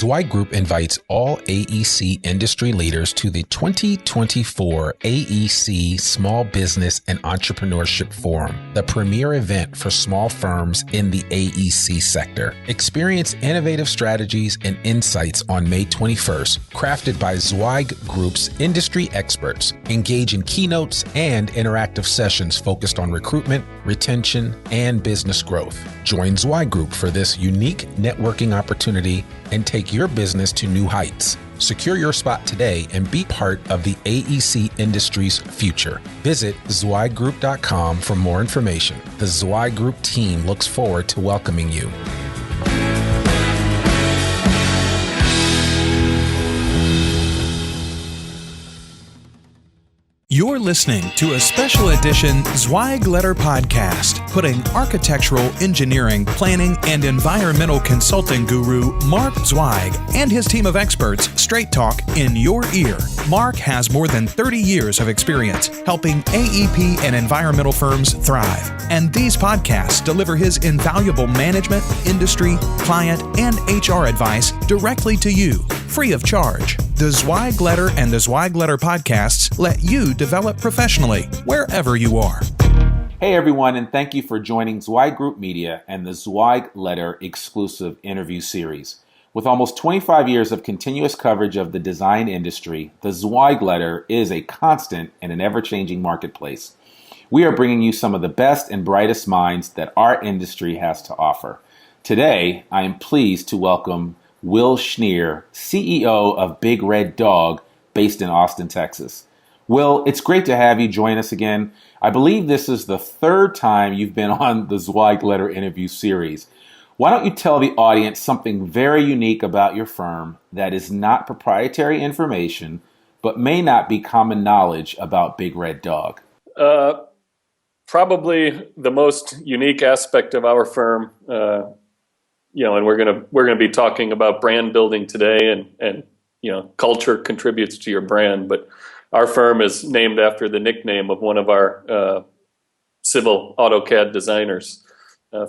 Zweig Group invites all AEC industry leaders to the 2024 AEC Small Business and Entrepreneurship Forum, the premier event for small firms in the AEC sector. Experience innovative strategies and insights on May 21st, crafted by Zweig Group's industry experts. Engage in keynotes and interactive sessions focused on recruitment, retention, and business growth. Join Zweig Group for this unique networking opportunity and take your business to new heights. Secure your spot today and be part of the AEC industry's future. Visit zweiggroup.com for more information. The Zweig Group team looks forward to welcoming you. You're listening to a special edition Zweig Letter podcast, putting architectural, engineering, planning, and environmental consulting guru Mark Zweig and his team of experts straight talk in your ear. Mark has more than 30 years of experience helping AEP and environmental firms thrive, and these podcasts deliver his invaluable management, industry, client, and HR advice directly to you, free of charge. The Zweig Letter and the Zweig Letter podcasts let you develop professionally wherever you are. Hey everyone, and thank you for joining Zweig Group Media and the Zweig Letter exclusive interview series. With almost 25 years of continuous coverage of the design industry, the Zweig Letter is a constant in an ever-changing marketplace. We are bringing you some of the best and brightest minds that our industry has to offer. Today, I am pleased to welcome Will Schnier, CEO of Big Red Dog, based in Austin, Texas. Will, it's great to have you join us again. I believe this is the third time you've been on the Zweig Letter interview series. Why don't you tell the audience something very unique about your firm that is not proprietary information, but may not be common knowledge about Big Red Dog? Probably the most unique aspect of our firm, and we're gonna be talking about brand building today, and culture contributes to your brand. But our firm is named after the nickname of one of our civil AutoCAD designers.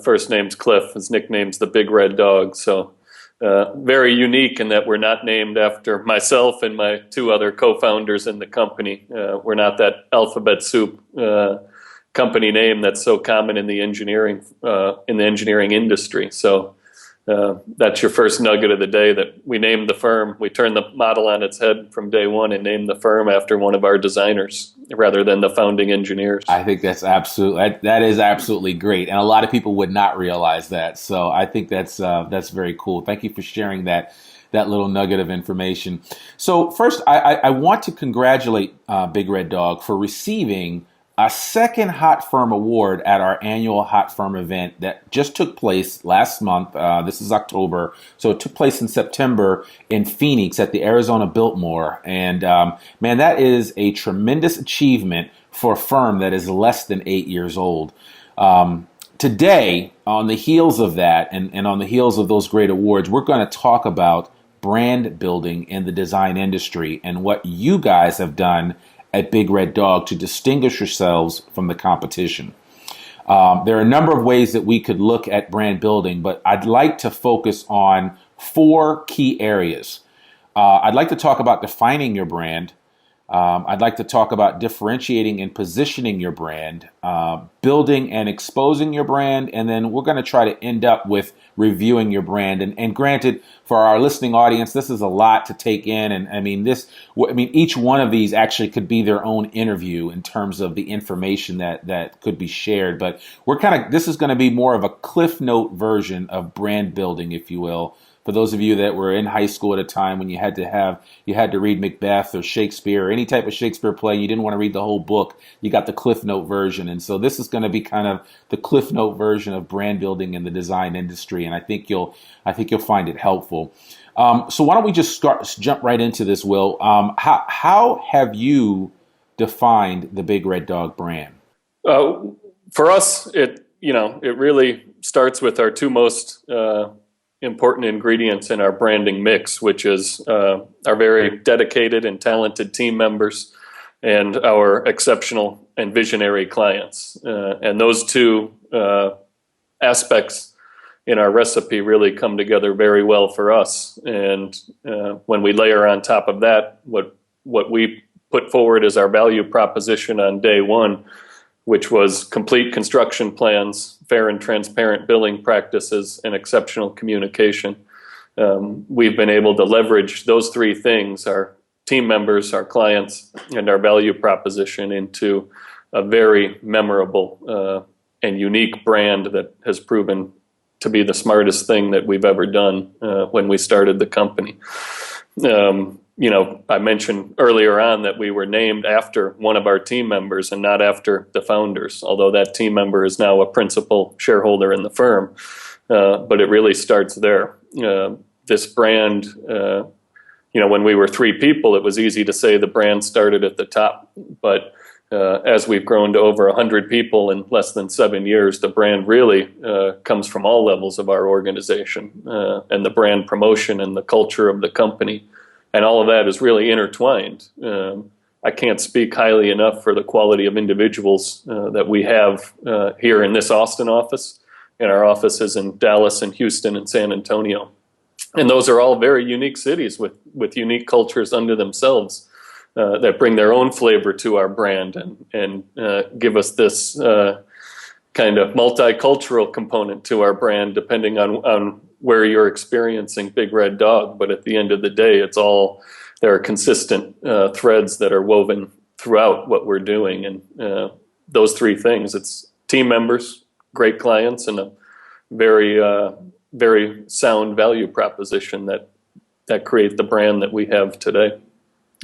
First name's Cliff. His nickname's the Big Red Dog. So very unique in that we're not named after myself and my two other co-founders in the company. We're not that alphabet soup company name that's so common in the engineering industry. So. That's your first nugget of the day, that we named the firm. We turned the model on its head from day one and named the firm after one of our designers rather than the founding engineers. I think that is absolutely great, and a lot of people would not realize that. So I think that's very cool. Thank you for sharing that little nugget of information. So first, I want to congratulate Big Red Dog for receiving a second Hot Firm Award at our annual Hot Firm event that just took place last month. This is October, so it took place in September in Phoenix at the Arizona Biltmore. And man, that is a tremendous achievement for a firm that is less than 8 years old. Today, on the heels of that and on the heels of those great awards, we're going to talk about brand building in the design industry and what you guys have done at Big Red Dog to distinguish yourselves from the competition. There are a number of ways that we could look at brand building, but I'd like to focus on 4 key areas. I'd like to talk about defining your brand. I'd like to talk about differentiating and positioning your brand, building and exposing your brand, and then we're going to try to end up with reviewing your brand. And granted, for our listening audience, this is a lot to take in. And each one of these actually could be their own interview in terms of the information that could be shared. But this is going to be more of a Cliff Note version of brand building, if you will. For those of you that were in high school at a time when you had to read Macbeth or Shakespeare or any type of Shakespeare play, you didn't want to read the whole book, you got the Cliff Note version. And so this is going to be kind of the Cliff Note version of brand building in the design industry, and I think you'll find it helpful. So why don't we just jump right into this, Will? How have you defined the Big Red Dog brand? For us, it really starts with our two most important ingredients in our branding mix, which is our very dedicated and talented team members and our exceptional and visionary clients. And those two aspects in our recipe really come together very well for us. And when we layer on top of that, what we put forward as our value proposition on day one, which was complete construction plans, fair and transparent billing practices, and exceptional communication. We've been able to leverage those three things, our team members, our clients, and our value proposition, into a very memorable and unique brand that has proven to be the smartest thing that we've ever done when we started the company. I mentioned earlier on that we were named after one of our team members and not after the founders, although that team member is now a principal shareholder in the firm. But it really starts there. This brand, when we were three people, it was easy to say the brand started at the top. But as we've grown to over 100 people in less than 7 years, the brand really comes from all levels of our organization, and the brand promotion and the culture of the company. And all of that is really intertwined. I can't speak highly enough for the quality of individuals that we have here in this Austin office, and our offices in Dallas and Houston and San Antonio. And those are all very unique cities with unique cultures unto themselves that bring their own flavor to our brand and give us this kind of multicultural component to our brand, depending on where you're experiencing Big Red Dog. But at the end of the day, there are consistent threads that are woven throughout what we're doing. And those three things, it's team members, great clients, and a very, very sound value proposition that create the brand that we have today.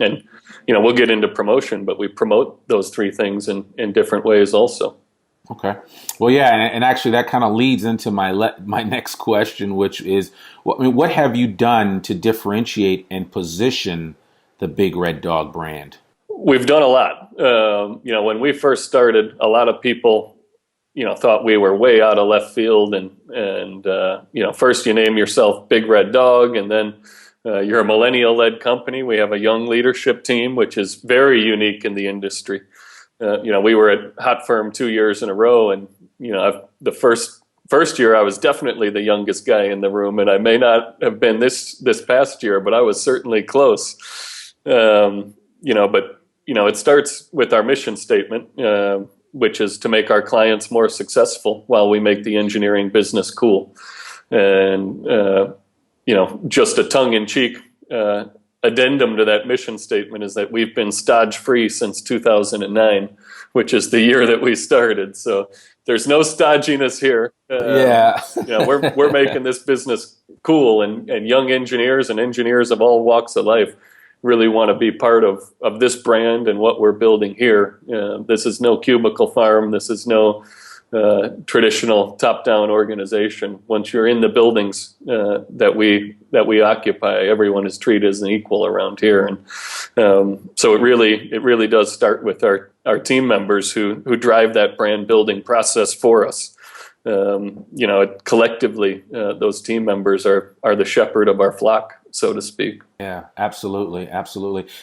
And, we'll get into promotion, but we promote those three things in different ways also. Okay. Well, yeah, and actually that kind of leads into my next question, which is, what have you done to differentiate and position the Big Red Dog brand? We've done a lot. When we first started, a lot of people, thought we were way out of left field, and first you name yourself Big Red Dog, and then you're a millennial-led company. We have a young leadership team, which is very unique in the industry. We were at Hot Firm 2 years in a row, and the first year I was definitely the youngest guy in the room, and I may not have been this past year, but I was certainly close. But it starts with our mission statement, which is to make our clients more successful while we make the engineering business cool. And just a tongue-in-cheek addendum to that mission statement is that we've been stodge-free since 2009, which is the year that we started. So there's no stodginess here. We're making this business cool, and young engineers and engineers of all walks of life really want to be part of this brand and what we're building here. This is no cubicle farm. This is no traditional top-down organization. Once you're in the buildings that we occupy, everyone is treated as an equal around here, and so it really does start with our team members who drive that brand building process for us. Collectively, those team members are the shepherd of our flock, so to speak. Yeah, absolutely.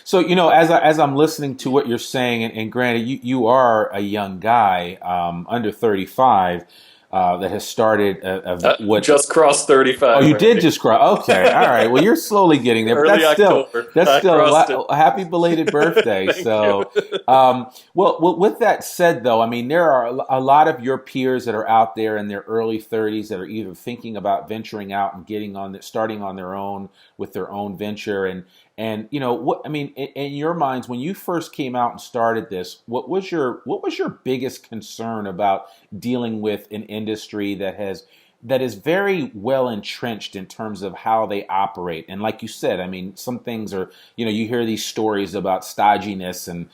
So, as I'm listening to what you're saying, and granted, you are a young guy, under 35, that has started just crossed 35. Oh, you did just cross. Okay, all right. Well, you're slowly getting there, but that's still a happy belated birthday. So, well, with that said, though, I mean, there are a lot of your peers that are out there in their early 30s that are either thinking about venturing out and starting on their own with their own venture, and what I mean, in your minds, when you first came out and started this, what was your biggest concern about dealing with an industry that is very well entrenched in terms of how they operate? And like you said, I mean, some things are, you hear these stories about stodginess, and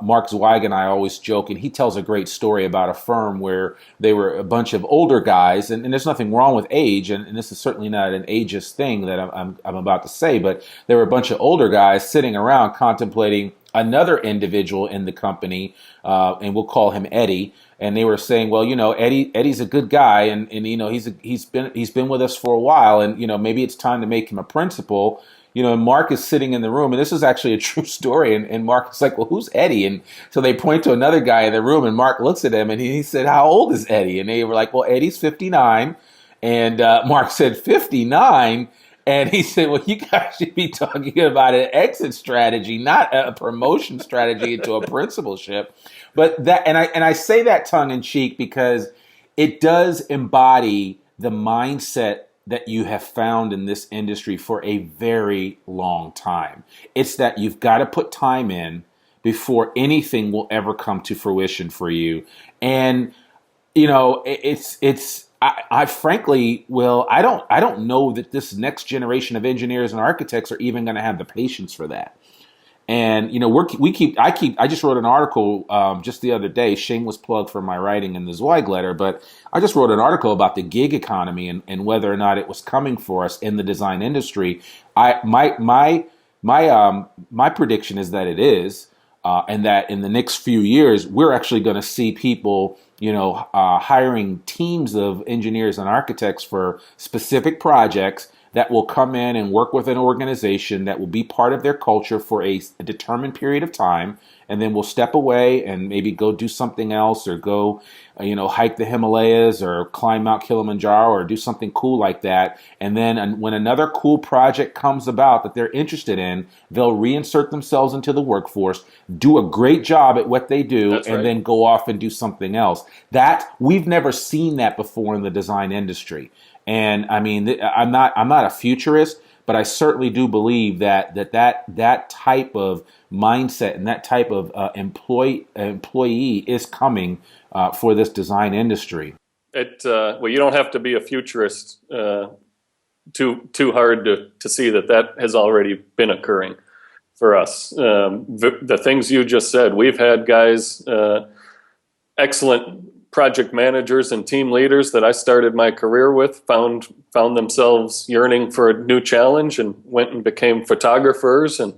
Mark Zweig and I always joke, and he tells a great story about a firm where they were a bunch of older guys, and there's nothing wrong with age, and this is certainly not an ageist thing that I'm about to say, but there were a bunch of older guys sitting around contemplating another individual in the company, and we'll call him Eddie. And they were saying, well, Eddie's a good guy, and he's been with us for a while, and maybe it's time to make him a principal. And Mark is sitting in the room, and this is actually a true story. And Mark is like, well, who's Eddie? And so they point to another guy in the room, and Mark looks at him, and he said, how old is Eddie? And they were like, well, Eddie's 59. And Mark said 59. And he said, well, you guys should be talking about an exit strategy, not a promotion strategy into a principalship. But that, and I say that tongue in cheek because it does embody the mindset that you have found in this industry for a very long time. It's that you've got to put time in before anything will ever come to fruition for you. And, you know, I frankly, Will, I don't know that this next generation of engineers and architects are even going to have the patience for that. And, you know, I just wrote an article just the other day, shameless plug for my writing in the Zweig letter, but I just wrote an article about the gig economy and whether or not it was coming for us in the design industry. My prediction is that it is, and that in the next few years, we're actually going to see people, you know, hiring teams of engineers and architects for specific projects that will come in and work with an organization that will be part of their culture for a determined period of time, and then will step away and maybe go do something else or go, you know, hike the Himalayas or climb Mount Kilimanjaro or do something cool like that. And then when another cool project comes about that they're interested in, they'll reinsert themselves into the workforce, do a great job at what they do, That's right. then go off and do something else. That we've never seen that before in the design industry. And I mean, I'm not a futurist, but I certainly do believe that type of mindset and that type of employee is coming for this design industry. Well, you don't have to be a futurist too hard to see that has already been occurring for us. The things you just said, we've had guys, excellent project managers and team leaders that I started my career with found themselves yearning for a new challenge and went and became photographers and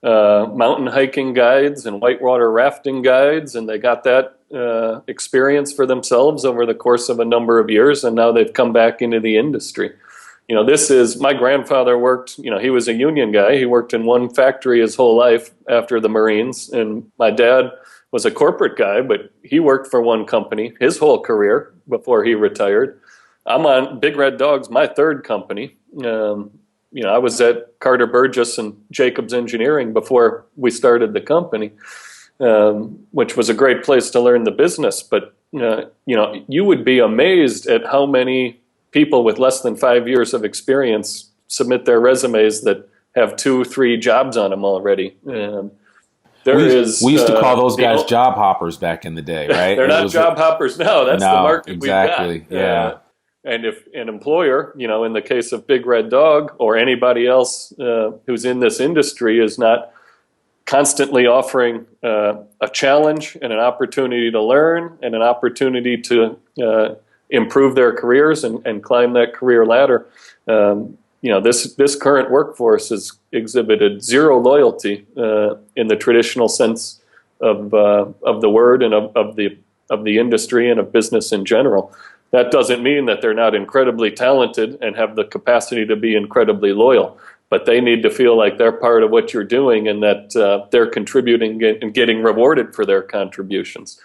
mountain hiking guides and whitewater rafting guides, and they got that experience for themselves over the course of a number of years, and now they've come back into the industry. You know, my grandfather worked, you know, he was a union guy. He worked in one factory his whole life after the Marines, and my dad was a corporate guy, but he worked for one company his whole career before he retired. I'm on Big Red Dog's my third company. You know, I was at Carter Burgess and Jacobs Engineering before we started the company, which was a great place to learn the business. But, you know, you would be amazed at how many people with less than 5 years of experience submit their resumes that have 2-3 jobs on them already. We used to call those guys job hoppers back in the day, right? They're not job hoppers now. That's the market exactly. we've got. Yeah. And if an employer, you know, in the case of Big Red Dog or anybody else who's in this industry is not constantly offering a challenge and an opportunity to learn and an opportunity to improve their careers and climb that career ladder, you know, this current workforce has exhibited zero loyalty in the traditional sense of the word and of the industry and of business in general. That doesn't mean that they're not incredibly talented and have the capacity to be incredibly loyal, but they need to feel like they're part of what you're doing and that they're contributing and getting rewarded for their contributions.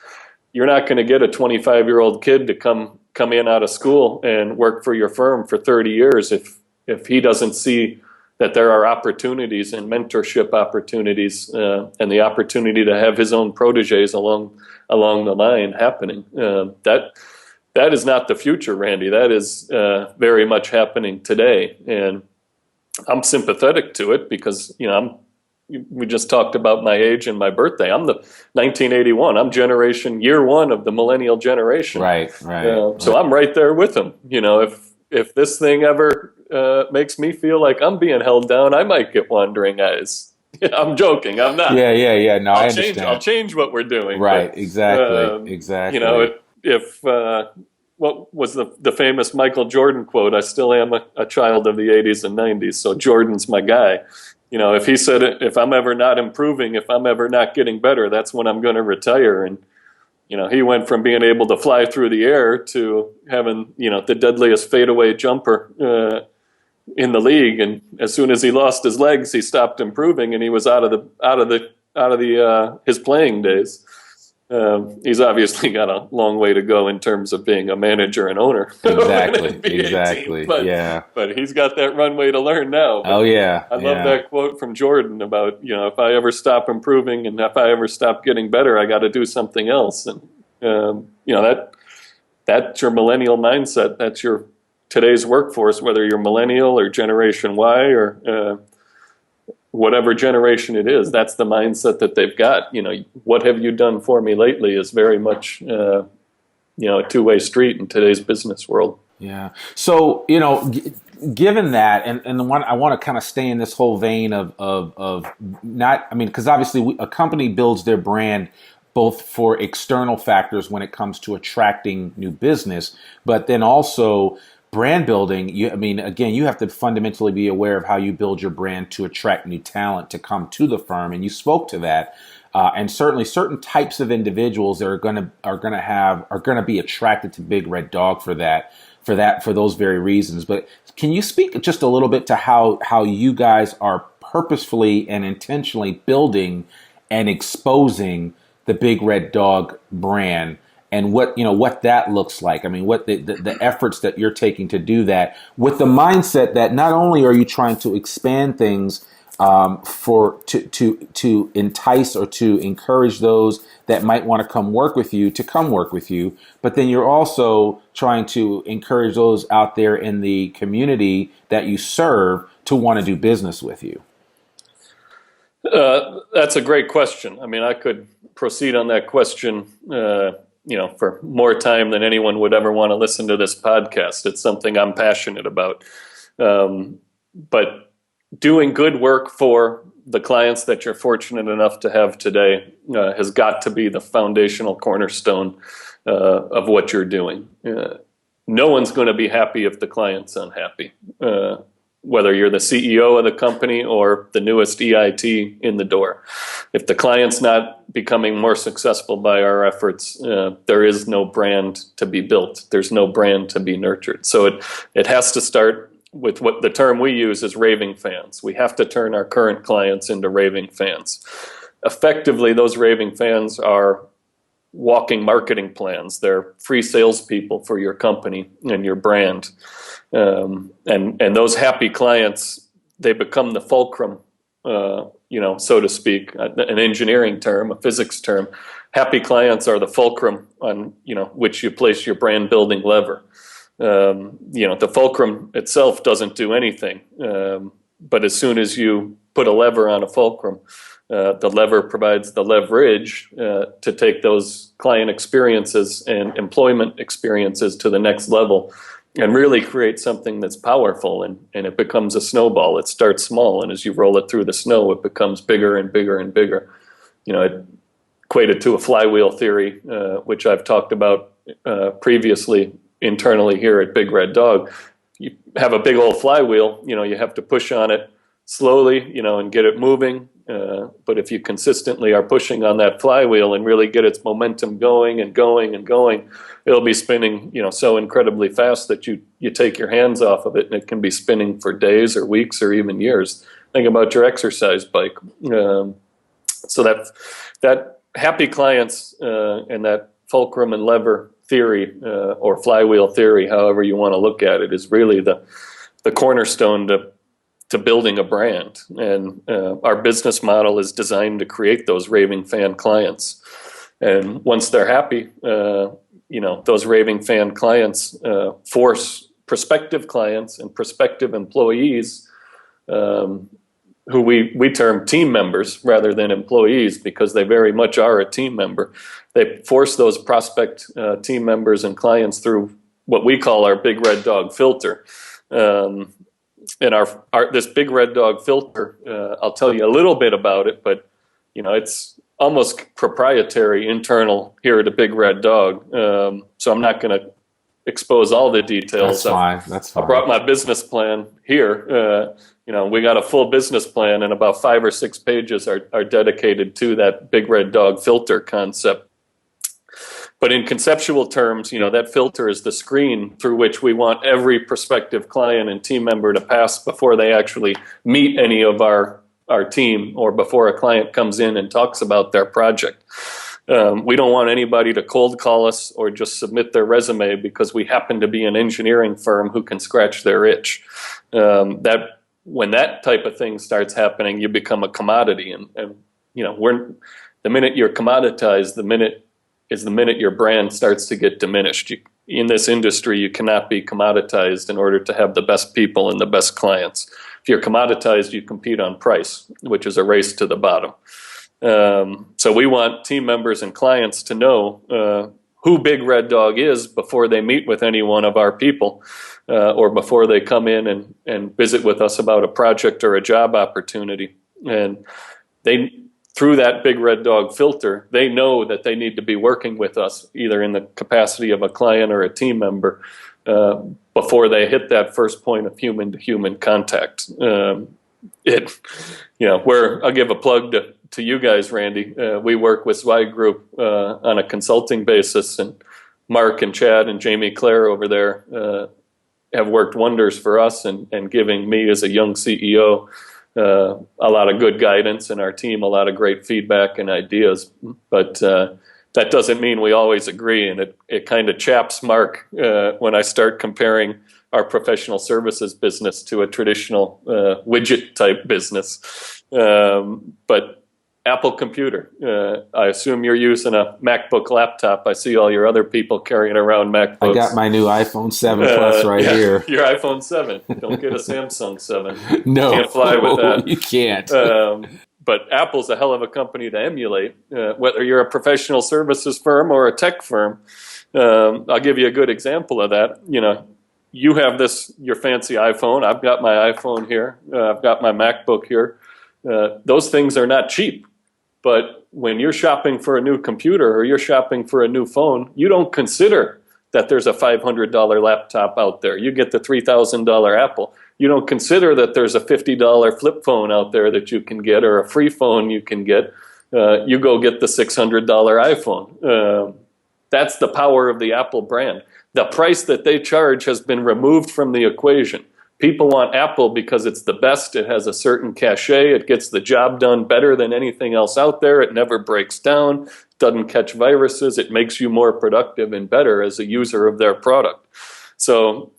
You're not going to get a 25-year-old kid to come in out of school and work for your firm for 30 years if he doesn't see that there are opportunities and mentorship opportunities and the opportunity to have his own proteges along the line happening. That is not the future, Randy. That is very much happening today. And I'm sympathetic to it because, you know, we just talked about my age and my birthday. I'm the 1981. I'm year one of the millennial generation. Right. So I'm right there with them. You know, if this thing ever makes me feel like I'm being held down, I might get wandering eyes. I'm joking. I'm not. Yeah. No, I understand. I'll change what we're doing. Right. But, exactly. You know, if what was the famous Michael Jordan quote? I still am a child of the 80s and 90s, so Jordan's my guy. You know, if he said it, if I'm ever not improving, if I'm ever not getting better, that's when I'm going to retire. And you know, he went from being able to fly through the air to having, you know, the deadliest fadeaway jumper in the league. And as soon as he lost his legs, he stopped improving, and he was out of his playing days. He's obviously got a long way to go in terms of being a manager and owner. Exactly. But he's got that runway to learn now. But I love that quote from Jordan about, if I ever stop improving and if I ever stop getting better, I got to do something else. And that's your millennial mindset. That's your today's workforce, whether you're millennial or Generation Y or whatever generation it is. That's the mindset that they've got. What have you done for me lately is very much a two-way street in today's business world. Yeah. So, given that, and the one I want to kind of stay in this whole vein of not, because obviously a company builds their brand both for external factors when it comes to attracting new business, but then also brand building. You have to fundamentally be aware of how you build your brand to attract new talent to come to the firm, and you spoke to that. And certainly, certain types of individuals that are going to be attracted to Big Red Dog for those very reasons. But can you speak just a little bit to how you guys are purposefully and intentionally building and exposing the Big Red Dog brand, and what that looks like? I mean, what the efforts that you're taking to do that, with the mindset that not only are you trying to expand things to entice or to encourage those that might want to come work with you, but then you're also trying to encourage those out there in the community that you serve to want to do business with you. That's a great question. I could proceed on that question, for more time than anyone would ever want to listen to this podcast. It's something I'm passionate about. But doing good work for the clients that you're fortunate enough to have today has got to be the foundational cornerstone of what you're doing. No one's going to be happy if the client's unhappy. Whether you're the CEO of the company or the newest EIT in the door. If the client's not becoming more successful by our efforts, there is no brand to be built. There's no brand to be nurtured. So it has to start with what the term we use is raving fans. We have to turn our current clients into raving fans. Effectively, those raving fans are walking marketing plans. They're free salespeople for your company and your brand. And those happy clients, they become the fulcrum, so to speak, an engineering term, a physics term. Happy clients are the fulcrum on, which you place your brand building lever. The fulcrum itself doesn't do anything. But as soon as you put a lever on a fulcrum, the lever provides the leverage to take those client experiences and employment experiences to the next level and really create something that's powerful, and it becomes a snowball. It starts small, and as you roll it through the snow, it becomes bigger and bigger and bigger. It equated to a flywheel theory, which I've talked about previously internally here at Big Red Dog. You have a big old flywheel, you have to push on it slowly, and get it moving. But if you consistently are pushing on that flywheel and really get its momentum going and going and going, it'll be spinning, so incredibly fast that you take your hands off of it, and it can be spinning for days or weeks or even years. Think about your exercise bike. So that happy clients and that fulcrum and lever theory or flywheel theory, however you want to look at it, is really the cornerstone to building a brand. And our business model is designed to create those raving fan clients. And once they're happy, those raving fan clients force prospective clients and prospective employees, who we term team members rather than employees, because they very much are a team member. They force those prospect team members and clients through what we call our Big Red Dog filter. And our this Big Red Dog filter, I'll tell you a little bit about it, but it's almost proprietary internal here at a Big Red Dog. So I'm not going to expose all the details. That's fine. I brought my business plan here. We got a full business plan, and about 5 or 6 pages are dedicated to that Big Red Dog filter concept. But in conceptual terms, that filter is the screen through which we want every prospective client and team member to pass before they actually meet any of our team, or before a client comes in and talks about their project. We don't want anybody to cold call us or just submit their resume because we happen to be an engineering firm who can scratch their itch. When that type of thing starts happening, you become a commodity, and the minute you're commoditized, the minute your brand starts to get diminished. In this industry, you cannot be commoditized in order to have the best people and the best clients. If you're commoditized, you compete on price, which is a race to the bottom. So we want team members and clients to know who Big Red Dog is before they meet with any one of our people, or before they come in and visit with us about a project or a job opportunity. And through that Big Red Dog filter, they know that they need to be working with us either in the capacity of a client or a team member before they hit that first point of human-to-human contact. I'll give a plug to you guys, Randy. We work with Zweig Group on a consulting basis, and Mark and Chad and Jamie Claire over there have worked wonders for us and giving me as a young CEO a lot of good guidance, and our team a lot of great feedback and ideas. But that doesn't mean we always agree, and it kind of chaps Mark when I start comparing our professional services business to a traditional widget type business. But Apple computer, I assume you're using a MacBook laptop. I see all your other people carrying around MacBooks. I got my new iPhone 7 Plus here. Your iPhone 7. Don't get a Samsung 7. No. Can't fly with that. You can't. But Apple's a hell of a company to emulate, whether you're a professional services firm or a tech firm. I'll give you a good example of that. You have your fancy iPhone. I've got my iPhone here. I've got my MacBook here. Those things are not cheap. But when you're shopping for a new computer or you're shopping for a new phone, you don't consider that there's a $500 laptop out there. You get the $3,000 Apple. You don't consider that there's a $50 flip phone out there that you can get, or a free phone you can get. You go get the $600 iPhone. That's the power of the Apple brand. The price that they charge has been removed from the equation. People want Apple because it's the best. It has a certain cachet. It gets the job done better than anything else out there. It never breaks down, doesn't catch viruses. It makes you more productive and better as a user of their product. So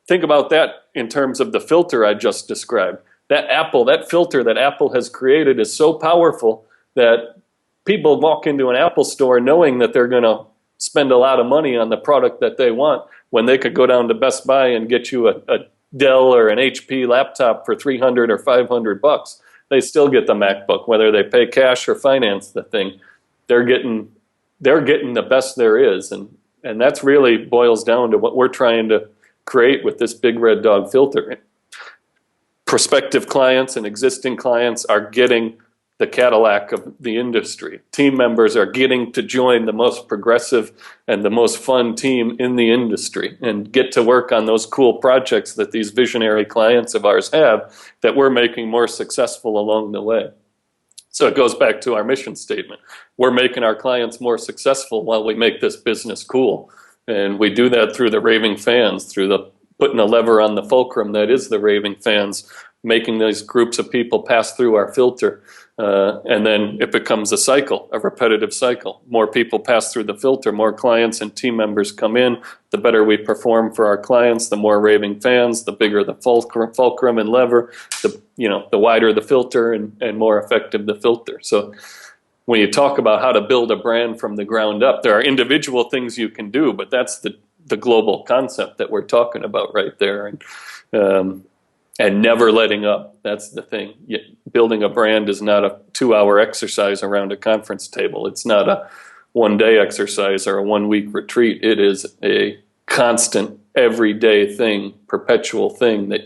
think about that in terms of the filter I just described. That filter that Apple has created is so powerful that people walk into an Apple store knowing that they're going to spend a lot of money on the product that they want, when they could go down to Best Buy and get you a Dell or an HP laptop for $300 or $500. They still get the MacBook, whether they pay cash or finance the thing. They're getting the best there is, and that's really boils down to what we're trying to create with this Big Red Dog filter. Prospective clients and existing clients are getting the Cadillac of the industry. Team members are getting to join the most progressive and the most fun team in the industry and get to work on those cool projects that these visionary clients of ours have that we're making more successful along the way. So it goes back to our mission statement. We're making our clients more successful while we make this business cool. And we do that through the raving fans, through the putting a lever on the fulcrum that is the raving fans, making these groups of people pass through our filter. And then it becomes a cycle, a repetitive cycle. More people pass through the filter, more clients and team members come in. The better we perform for our clients, the more raving fans, the bigger the fulcrum and lever, the wider the filter and more effective the filter. So when you talk about how to build a brand from the ground up, there are individual things you can do, but that's the global concept that we're talking about right there. And never letting up. That's the thing. Building a brand is not a 2-hour exercise around a conference table. It's not a one-day exercise or a one-week retreat. It is a constant, everyday thing, perpetual thing that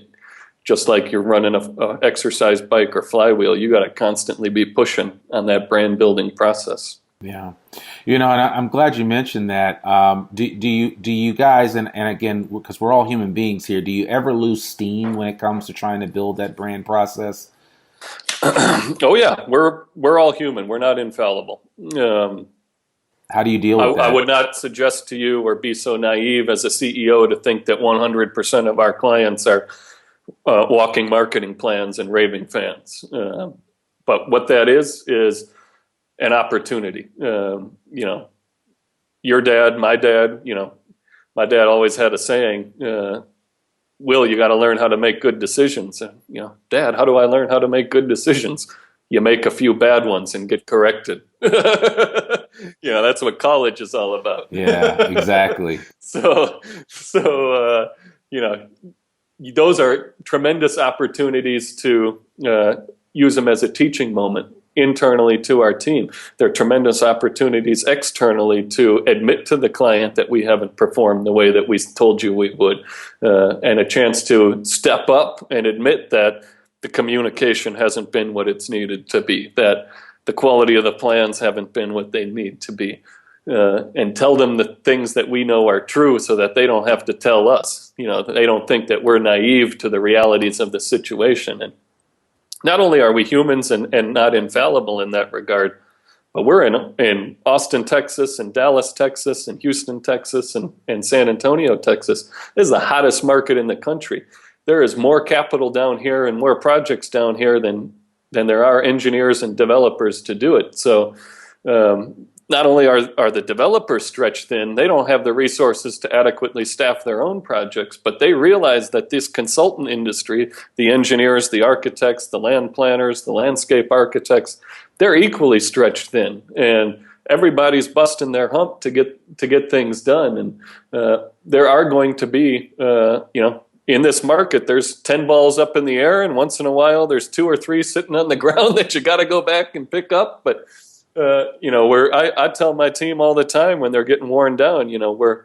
just like you're running a exercise bike or flywheel, you got to constantly be pushing on that brand building process. Yeah. And I'm glad you mentioned that. Do you guys, and again, because we're all human beings here, do you ever lose steam when it comes to trying to build that brand process? Oh yeah, we're all human. We're not infallible. How do you deal with that? I would not suggest to you or be so naive as a CEO to think that 100% of our clients are walking marketing plans and raving fans. But what that is an opportunity. Your dad, my dad, my dad always had a saying, Will, you got to learn how to make good decisions. And, Dad, how do I learn how to make good decisions? You make a few bad ones and get corrected. That's what college is all about. Yeah, exactly. So, those are tremendous opportunities to use them as a teaching moment internally to our team. They're tremendous opportunities externally to admit to the client that we haven't performed the way that we told you we would, and a chance to step up and admit that the communication hasn't been what it's needed to be, that the quality of the plans haven't been what they need to be, and tell them the things that we know are true so that they don't have to tell us. They don't think that we're naive to the realities of the situation. And not only are we humans and not infallible in that regard, but we're in Austin, Texas, and Dallas, Texas, and Houston, Texas, and San Antonio, Texas. This is the hottest market in the country. There is more capital down here and more projects down here than there are engineers and developers to do it. So not only are the developers stretched thin, they don't have the resources to adequately staff their own projects, but they realize that this consultant industry, the engineers, the architects, the land planners, the landscape architects, they're equally stretched thin, and everybody's busting their hump to get things done. And there are going to be, in this market, there's 10 balls up in the air, and once in a while there's 2 or 3 sitting on the ground that you got to go back and pick up. But I tell my team all the time when they're getting worn down,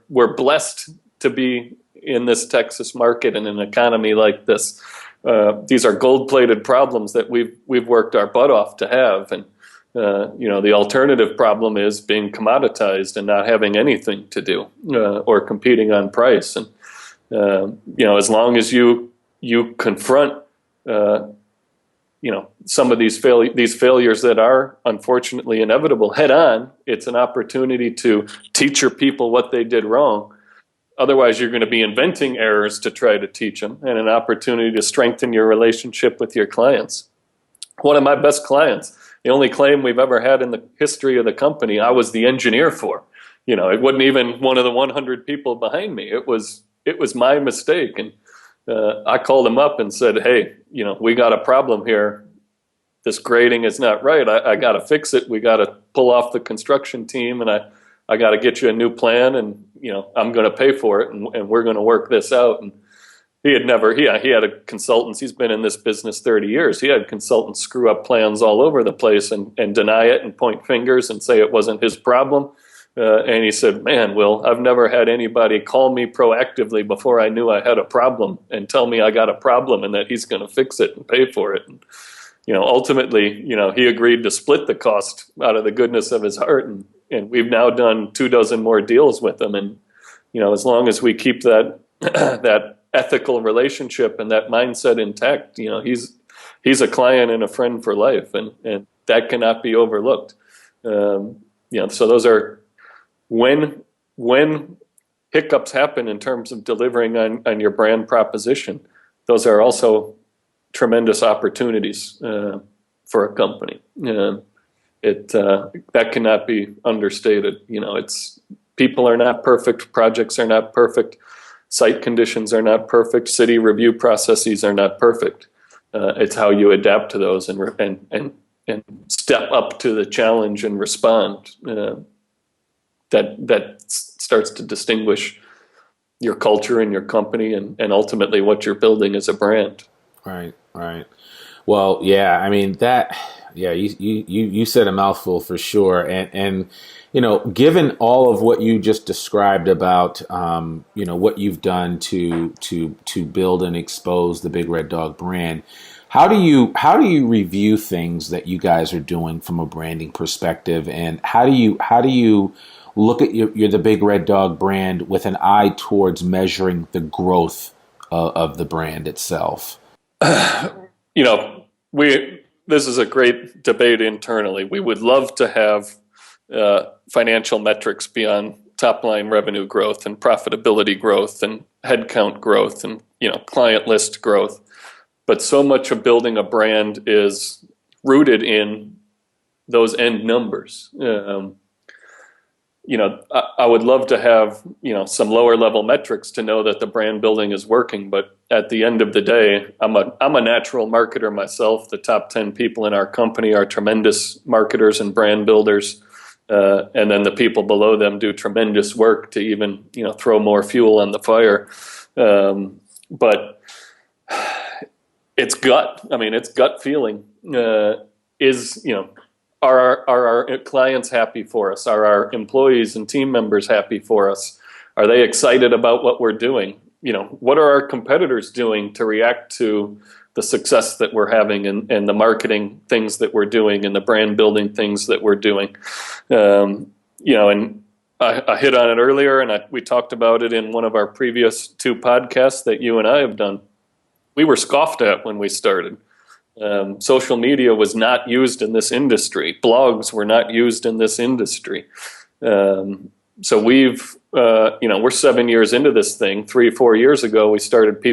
we're blessed to be in this Texas market and an economy like this. These are gold-plated problems that we've worked our butt off to have, and the alternative problem is being commoditized and not having anything to do, or competing on price. And as long as you confront some of these failures that are unfortunately inevitable head on, it's an opportunity to teach your people what they did wrong. Otherwise, you're going to be inventing errors to try to teach them, and an opportunity to strengthen your relationship with your clients. One of my best clients, the only claim we've ever had in the history of the company, I was the engineer for. It wasn't even one of the 100 people behind me. It was my mistake. And I called him up and said, hey, we got a problem here. This grading is not right. I got to fix it. We got to pull off the construction team, and I got to get you a new plan, and I'm going to pay for it, and we're going to work this out. And he had a consultants. He's been in this business 30 years. He had consultants screw up plans all over the place and deny it and point fingers and say it wasn't his problem. And he said, man, Will, I've never had anybody call me proactively before I knew I had a problem and tell me I got a problem and that he's going to fix it and pay for it. And, ultimately, he agreed to split the cost out of the goodness of his heart. And we've now done 24 more deals with him. And, as long as we keep that that ethical relationship and that mindset intact, he's a client and a friend for life. And that cannot be overlooked. So those are, when hiccups happen in terms of delivering on your brand proposition, those are also tremendous opportunities for a company. That cannot be understated. People are not perfect, projects are not perfect, site conditions are not perfect, city review processes are not perfect. It's how you adapt to those and step up to the challenge and respond. That starts to distinguish your culture and your company and ultimately what you're building as a brand. Right. Well, yeah, I mean you said a mouthful for sure. And given all of what you just described about, what you've done to build and expose the Big Red Dog brand, how do you review things that you guys are doing from a branding perspective? And how do you look at the Big Red Dog brand with an eye towards measuring the growth of the brand itself? This is a great debate internally. We would love to have financial metrics beyond top line revenue growth and profitability growth and headcount growth and client list growth. But so much of building a brand is rooted in those end numbers. I would love to have, some lower level metrics to know that the brand building is working. But at the end of the day, I'm a natural marketer myself. The top 10 people in our company are tremendous marketers and brand builders. And then the people below them do tremendous work to even, throw more fuel on the fire. But it's gut feeling. Are our clients happy for us? Are our employees and team members happy for us? Are they excited about what we're doing? What are our competitors doing to react to the success that we're having and the marketing things that we're doing and the brand building things that we're doing? And I hit on it earlier, and we talked about it in one of our previous 2 podcasts that you and I have done. We were scoffed at when we started. Social media was not used in this industry. Blogs were not used in this industry. So we're 7 years into this thing. 3-4 years ago, we started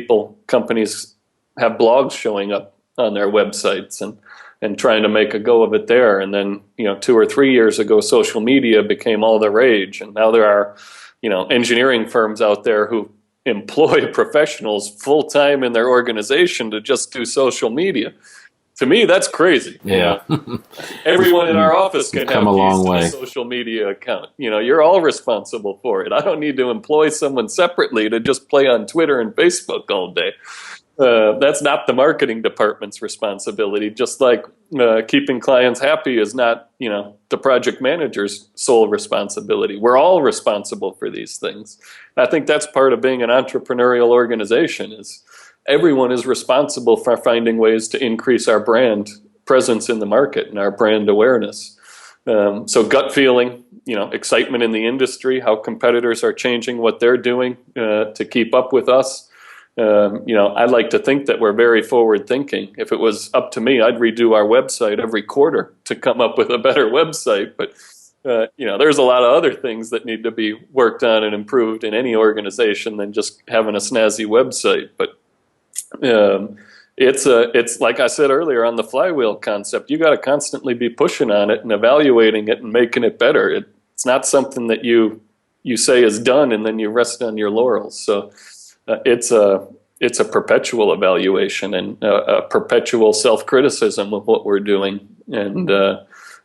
companies have blogs showing up on their websites and trying to make a go of it there. And then, 2 or 3 years ago, social media became all the rage. And now there are, engineering firms out there who employ professionals full-time in their organization to just do social media. To me, that's crazy. Yeah. Everyone in our office can have a long a way. social media account. You're all responsible for it. I don't need to employ someone separately to just play on Twitter and Facebook all day. That's not the marketing department's responsibility. Just like keeping clients happy is not, the project manager's sole responsibility. We're all responsible for these things. I think that's part of being an entrepreneurial organization is everyone is responsible for finding ways to increase our brand presence in the market and our brand awareness. So gut feeling, excitement in the industry, how competitors are changing what they're doing to keep up with us. I like to think that we're very forward thinking. If it was up to me, I'd redo our website every quarter to come up with a better website. But, there's a lot of other things that need to be worked on and improved in any organization than just having a snazzy website. But it's like I said earlier on the flywheel concept. You got to constantly be pushing on it and evaluating it and making it better. It's not something that you say is done and then you rest on your laurels. So it's a perpetual evaluation and a perpetual self-criticism of what we're doing, and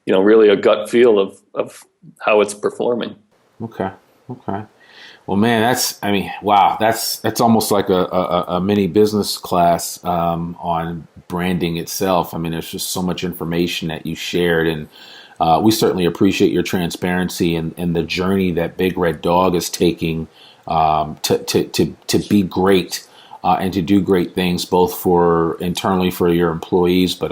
really a gut feel of how it's performing. Okay. Well, man, that's almost like a mini business class on branding itself. I mean, there's just so much information that you shared, and we certainly appreciate your transparency and the journey that Big Red Dog is taking to be great and to do great things, both for internally for your employees, but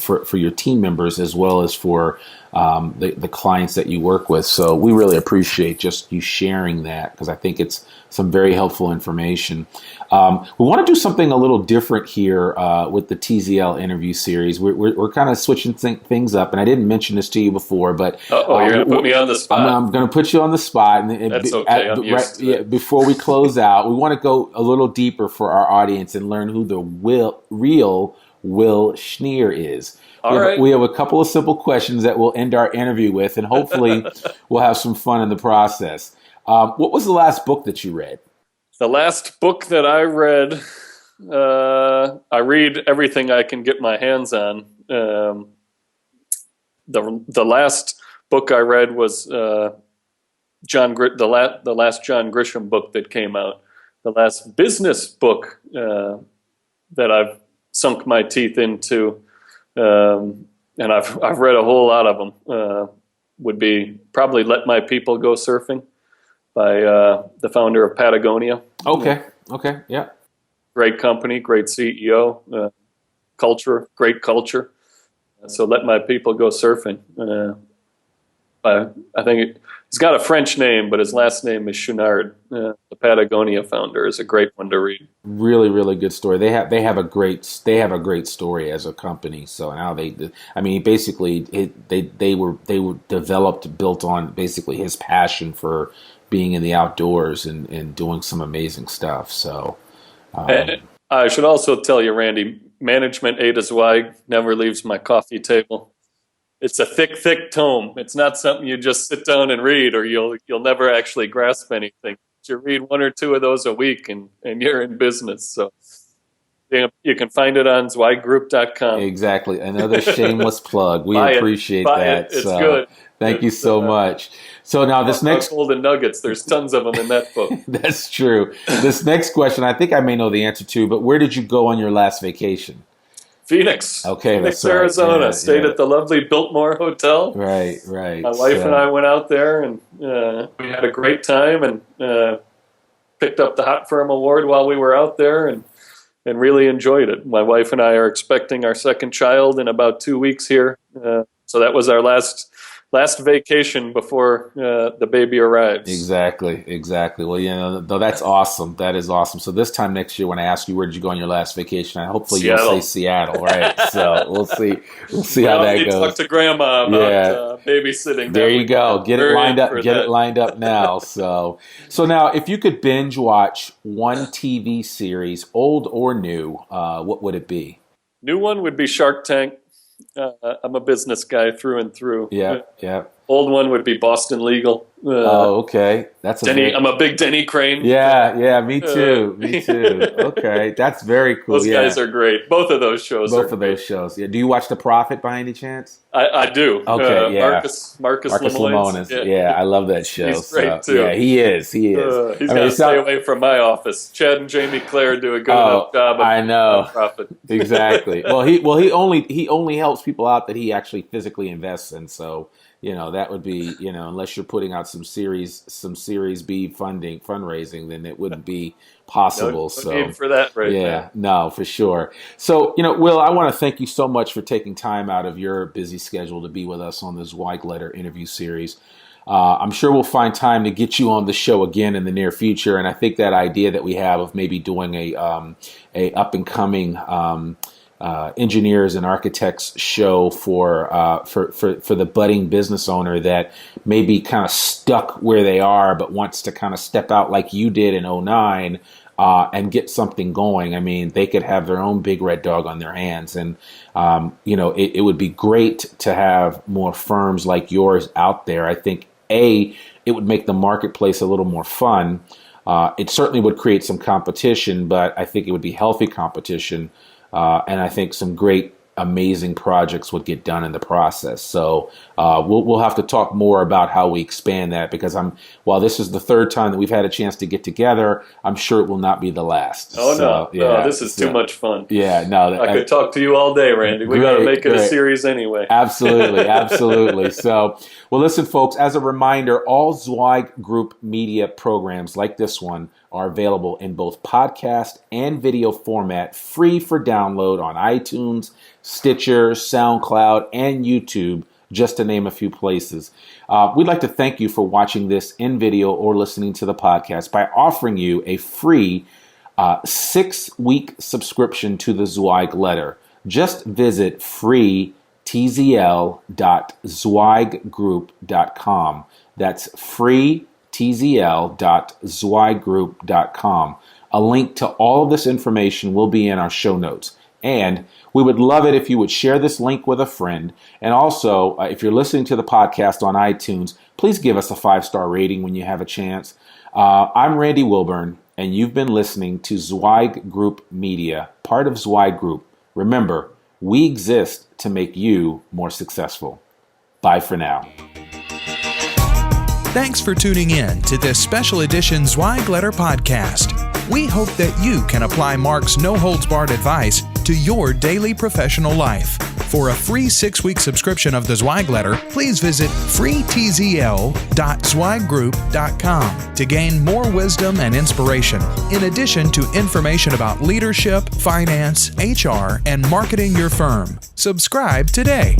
for your team members as well as for the clients that you work with. So we really appreciate just you sharing that, because I think it's some very helpful information. We want to do something a little different here with the TZL interview series. We're kind of switching things up, and I didn't mention this to you before, but you're going to put me on the spot. I'm going to put you on the spot. And that's okay. I'm used to it. Before we close out, we want to go a little deeper for our audience and learn who the real Will Schnier is. We have a couple of simple questions that we'll end our interview with, and hopefully we'll have some fun in the process. What was the last book that you read? The last book that I read, I read everything I can get my hands on. The last book I read was the last John Grisham book that came out. The last business book that I've sunk my teeth into, and I've read a whole lot of them, would be probably Let My People Go Surfing by the founder of Patagonia. Okay, yeah. Great company, great CEO, great culture. So Let My People Go Surfing. I think he's got a French name, but his last name is Schnier. The Patagonia founder is a great one to read. Really, really good story. They have a great story as a company. So now basically they were built on basically his passion for being in the outdoors and doing some amazing stuff. So I should also tell you, Randy, management A to Zweig never leaves my coffee table. it's a thick tome. It's not something you just sit down and read, or you'll never actually grasp anything. You read one or two of those a week, and you're in business. So you can find it on zweiggroup.com. Exactly. Another shameless plug. We appreciate that. It's good. Thank you so much. So now this next golden nuggets, there's tons of them in that book. That's true. This next question, I think I may know the answer to, but where did you go on your last vacation? Phoenix. Okay, Phoenix, that's right. Arizona. Stayed at the lovely Biltmore Hotel. Right. My wife and I went out there, and we had a great time, and picked up the Hot Firm Award while we were out there, and really enjoyed it. My wife and I are expecting our second child in about 2 weeks here. So that was our last vacation before the baby arrives. Exactly. Well, though that's awesome. That is awesome. So this time next year, when I ask you where did you go on your last vacation, hopefully you'll say Seattle, right? So we'll see how that goes. Talk to Grandma about babysitting. There you go. Get it lined up. Get it lined up now. So now, if you could binge watch one TV series, old or new, what would it be? New one would be Shark Tank. I'm a business guy through and through. Yeah. Old one would be Boston Legal. Okay. That's I'm a big Denny Crane. Yeah. Me too. Okay, that's very cool. Those guys are great. Both of those shows. Yeah. Do you watch The Prophet by any chance? I do. Okay. Yeah. Marcus Lemonis. Yeah, I love that show. He's great too. Yeah, he is. He's got to stay away from my office. Chad and Jamie Claire do a good enough job. I know. Prophet. Exactly. Well, he only helps people out that he actually physically invests in. So that would be unless you're putting out some Series B fundraising, then it wouldn't be possible. No need for that right now. No, for sure. So, Will, I want to thank you so much for taking time out of your busy schedule to be with us on the Zweig Letter interview series. I'm sure we'll find time to get you on the show again in the near future. And I think that idea that we have of maybe doing a up and coming engineers and architects show for the budding business owner that may be kind of stuck where they are, but wants to kind of step out like you did in 2009 and get something going. I mean, they could have their own big red dog on their hands. And, it would be great to have more firms like yours out there. I think, it would make the marketplace a little more fun. It certainly would create some competition, but I think it would be healthy competition. And I think some great, amazing projects would get done in the process. So we'll have to talk more about how we expand that, because while this is the third time that we've had a chance to get together, I'm sure it will not be the last. No, this is too much fun. Yeah, no. I could talk to you all day, Randy. We got to make it a series anyway. Absolutely. So, well, listen, folks, as a reminder, all Zweig Group media programs like this one are available in both podcast and video format, free for download on iTunes, Stitcher, SoundCloud, and YouTube, just to name a few places. We'd like to thank you for watching this in video or listening to the podcast by offering you a free 6-week subscription to the Zweig Letter. Just visit freetzl.zweiggroup.com. That's freetzl.zweiggroup.com. A link to all of this information will be in our show notes. And we would love it if you would share this link with a friend. And also, if you're listening to the podcast on iTunes, please give us a 5-star rating when you have a chance. I'm Randy Wilburn, and you've been listening to Zweig Group Media, part of Zweig Group. Remember, we exist to make you more successful. Bye for now. Thanks for tuning in to this special edition Zweig Letter podcast. We hope that you can apply Mark's no-holds-barred advice to your daily professional life. For a free 6-week subscription of the Zweig Letter, please visit freetzl.zweiggroup.com to gain more wisdom and inspiration, in addition to information about leadership, finance, HR, and marketing your firm. Subscribe today.